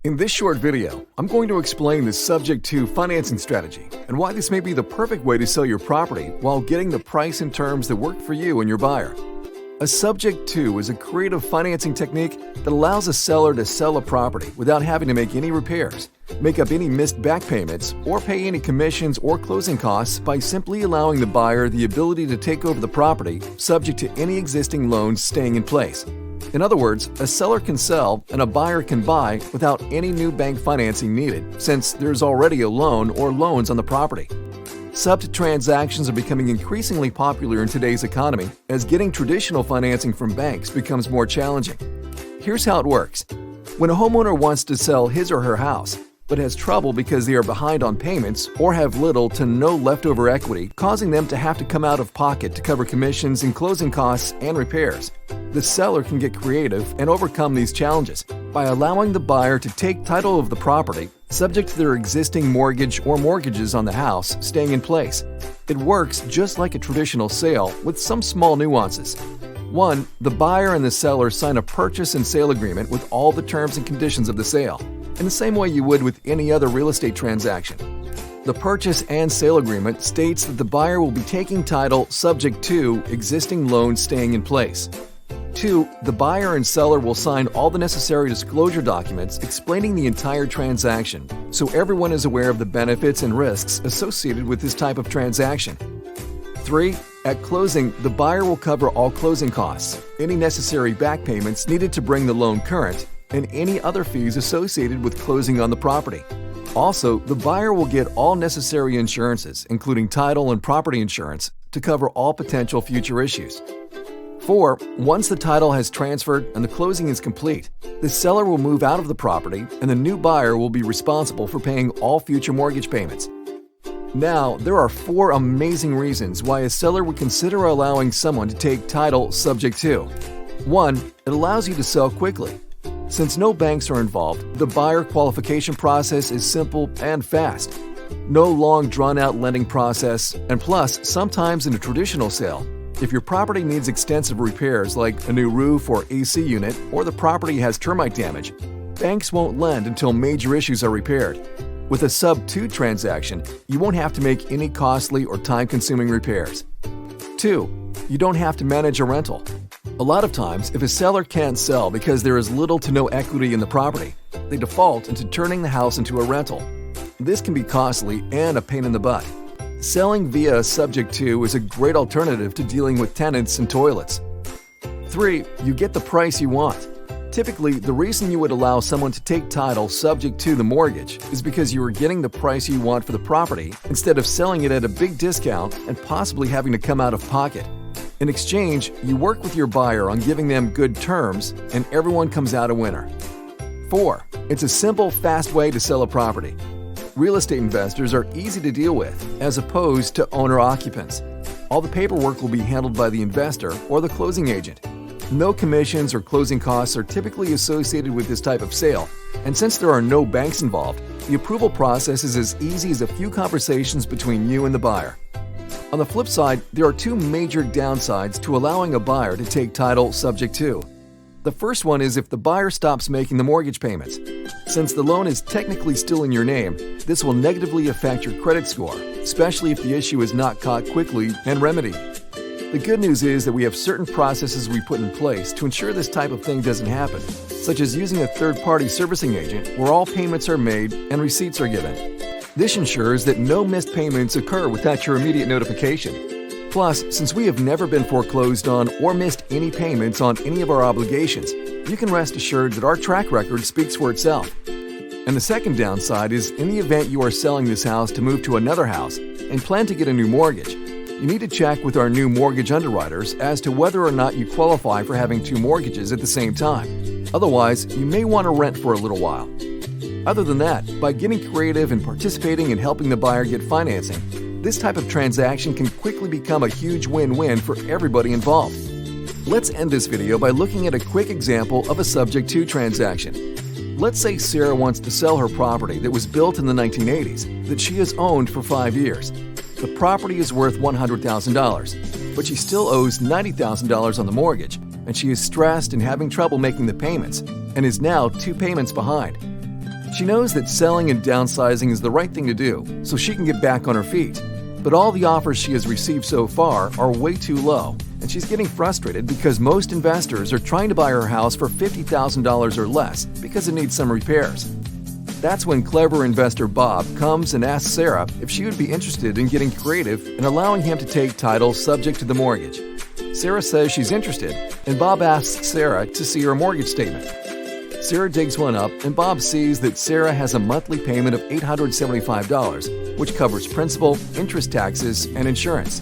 In this short video, I'm going to explain the subject to financing strategy and why this may be the perfect way to sell your property while getting the price and terms that work for you and your buyer. A subject to is a creative financing technique that allows a seller to sell a property without having to make any repairs, make up any missed back payments, or pay any commissions or closing costs by simply allowing the buyer the ability to take over the property subject to any existing loans staying in place. In other words, a seller can sell and a buyer can buy without any new bank financing needed, since there's already a loan or loans on the property. Sub transactions are becoming increasingly popular in today's economy as getting traditional financing from banks becomes more challenging. Here's how it works. When a homeowner wants to sell his or her house, but has trouble because they are behind on payments or have little to no leftover equity, causing them to have to come out of pocket to cover commissions and closing costs and repairs, the seller can get creative and overcome these challenges by allowing the buyer to take title of the property subject to their existing mortgage or mortgages on the house staying in place. It works just like a traditional sale with some small nuances. 1. The buyer and the seller sign a purchase and sale agreement with all the terms and conditions of the sale, in the same way you would with any other real estate transaction. The purchase and sale agreement states that the buyer will be taking title subject to existing loans staying in place. 2. The buyer and seller will sign all the necessary disclosure documents explaining the entire transaction, so everyone is aware of the benefits and risks associated with this type of transaction. 3. At closing, the buyer will cover all closing costs, any necessary back payments needed to bring the loan current, and any other fees associated with closing on the property. Also, the buyer will get all necessary insurances, including title and property insurance, to cover all potential future issues. 4. Once the title has transferred and the closing is complete, the seller will move out of the property and the new buyer will be responsible for paying all future mortgage payments. Now, there are 4 amazing reasons why a seller would consider allowing someone to take title subject to. 1. It allows you to sell quickly. Since no banks are involved, the buyer qualification process is simple and fast. No long drawn-out lending process, and plus, sometimes in a traditional sale, if your property needs extensive repairs like a new roof or AC unit, or the property has termite damage, banks won't lend until major issues are repaired. With a sub-to transaction, you won't have to make any costly or time-consuming repairs. 2. You don't have to manage a rental. A lot of times, if a seller can't sell because there is little to no equity in the property, they default into turning the house into a rental. This can be costly and a pain in the butt. Selling via a subject to is a great alternative to dealing with tenants and toilets. 3. You get the price you want. Typically, the reason you would allow someone to take title subject to the mortgage is because you are getting the price you want for the property instead of selling it at a big discount and possibly having to come out of pocket. In exchange, you work with your buyer on giving them good terms, and everyone comes out a winner. 4. It's a simple, fast way to sell a property. Real estate investors are easy to deal with, as opposed to owner-occupants. All the paperwork will be handled by the investor or the closing agent. No commissions or closing costs are typically associated with this type of sale, and since there are no banks involved, the approval process is as easy as a few conversations between you and the buyer. On the flip side, there are 2 major downsides to allowing a buyer to take title subject to. The first one is if the buyer stops making the mortgage payments. Since the loan is technically still in your name, this will negatively affect your credit score, especially if the issue is not caught quickly and remedied. The good news is that we have certain processes we put in place to ensure this type of thing doesn't happen, such as using a third-party servicing agent where all payments are made and receipts are given. This ensures that no missed payments occur without your immediate notification. Plus, since we have never been foreclosed on or missed any payments on any of our obligations, you can rest assured that our track record speaks for itself. And the second downside is in the event you are selling this house to move to another house and plan to get a new mortgage, you need to check with our new mortgage underwriters as to whether or not you qualify for having 2 mortgages at the same time. Otherwise, you may want to rent for a little while. Other than that, by getting creative and participating in helping the buyer get financing, this type of transaction can quickly become a huge win-win for everybody involved. Let's end this video by looking at a quick example of a subject to transaction. Let's say Sarah wants to sell her property that was built in the 1980s that she has owned for 5 years. The property is worth $100,000, but she still owes $90,000 on the mortgage, and she is stressed and having trouble making the payments, and is now 2 payments behind. She knows that selling and downsizing is the right thing to do so she can get back on her feet. But all the offers she has received so far are way too low, and she's getting frustrated because most investors are trying to buy her house for $50,000 or less because it needs some repairs. That's when clever investor Bob comes and asks Sarah if she would be interested in getting creative and allowing him to take title subject to the mortgage. Sarah says she's interested, and Bob asks Sarah to see her mortgage statement. Sarah digs one up, and Bob sees that Sarah has a monthly payment of $875, which covers principal, interest, taxes, and insurance.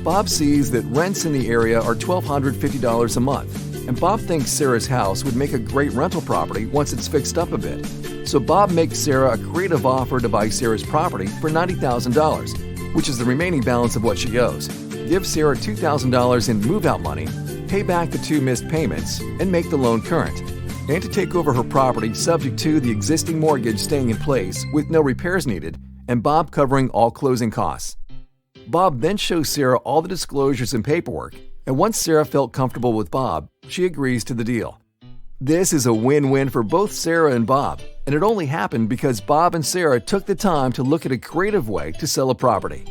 Bob sees that rents in the area are $1,250 a month, and Bob thinks Sarah's house would make a great rental property once it's fixed up a bit. So Bob makes Sarah a creative offer to buy Sarah's property for $90,000, which is the remaining balance of what she owes. Give Sarah $2,000 in move-out money, pay back the 2 missed payments, and make the loan current, and to take over her property subject to the existing mortgage staying in place with no repairs needed, and Bob covering all closing costs. Bob then shows Sarah all the disclosures and paperwork, and once Sarah felt comfortable with Bob, she agrees to the deal. This is a win-win for both Sarah and Bob, and it only happened because Bob and Sarah took the time to look at a creative way to sell a property.